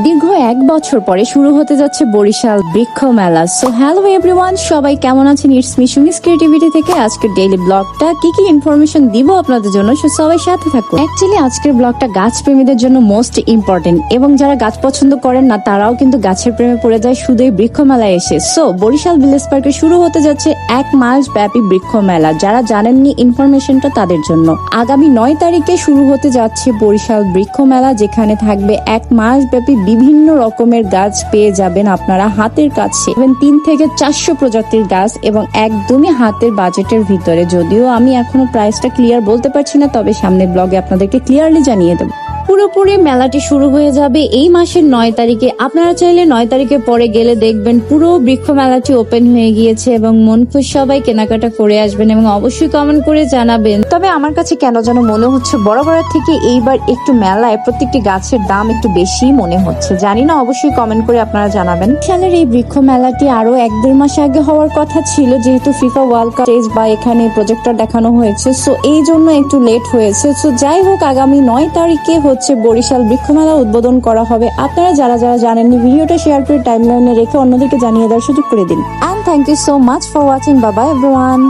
দীর্ঘ 1 বছর পরে শুরু হতে যাচ্ছে বরিশাল বৃক্ষ মেলা। সো হ্যালো এভরিওয়ান, সবাই কেমন আছেন? ইটস মি সুমিস ক্রিয়েটিভিটি থেকে আজকের ডেইলি ব্লগটা কি ইনফরমেশন দিব আপনাদের জন্য, সো সবাই সাথে থাকুন। অ্যাকচুয়ালি আজকের ব্লগটা গাছ প্রেমীদের জন্য মোস্ট ইম্পর্টেন্ট, এবং যারা গাছ পছন্দ করেন না তারাও কিন্তু গাছের প্রেমে পড়ে যায় শুধু এই বৃক্ষ মেলায় এসে। সো বরিশাল ভিলেজ পার্কে শুরু হতে যাচ্ছে 1 মাস ব্যাপী বৃক্ষ মেলা। যারা জানেননি ইনফরমেশনটা তাদের জন্য, আগামী 9 তারিখে শুরু হতে যাচ্ছে বরিশাল বৃক্ষ মেলা, যেখানে থাকবে 1 মাস ব্যাপী বিভিন্ন রকমের গাছ পেয়ে যাবেন আপনারা হাতের কাছে। 3 থেকে 400 প্রজাতির গাছ এবং একদমই হাতের বাজেটের ভিতরে। যদিও আমি এখনো প্রাইসটা ক্লিয়ার বলতে পারছি না, তবে সামনের ব্লগে আপনাদেরকে ক্লিয়ারলি জানিয়ে দেবো। পুরোপুরি মেলাটি শুরু হয়ে যাবে এই মাসের 9 তারিখে। আপনারা চাইলে 9 তারিখে পরে গেলে দেখবেন পুরো বৃক্ষ মেলাটি ওপেন হয়ে গিয়েছে এবং মন খুশ সবাই কেনাকাটা করে আসবেন এবং অবশ্যই কমেন্ট করে জানাবেন। তবে আমার কাছে কেন যেন মনে হচ্ছে বরাবরের থেকে এইবার একটু মেলায় প্রত্যেকটি গাছের দাম একটু বেশি মনে হচ্ছে। জানি না, অবশ্যই কমেন্ট করে আপনারা জানাবেন। সালের এই বৃক্ষ মেলাটি আরো 1-1.5 মাস আগে হওয়ার কথা ছিল, যেহেতু ফিফা ওয়ার্ল্ড কাপ স্টেজ বা এখানে প্রজেক্টর দেখানো হয়েছে, সো এই জন্য একটু লেট হয়েছে। সো যাই হোক, আগামী 9 তারিখে বরিশাল বৃক্ষ মেলা উদ্বোধন করা হবে। আপনারা যারা জানেননি, ভিডিওটা শেয়ার করে টাইমলাইনে রেখে অন্যদেরকে জানিয়ে দেওয়ার সুযোগ করে দিন। And thank you so much for watching. Bye bye everyone.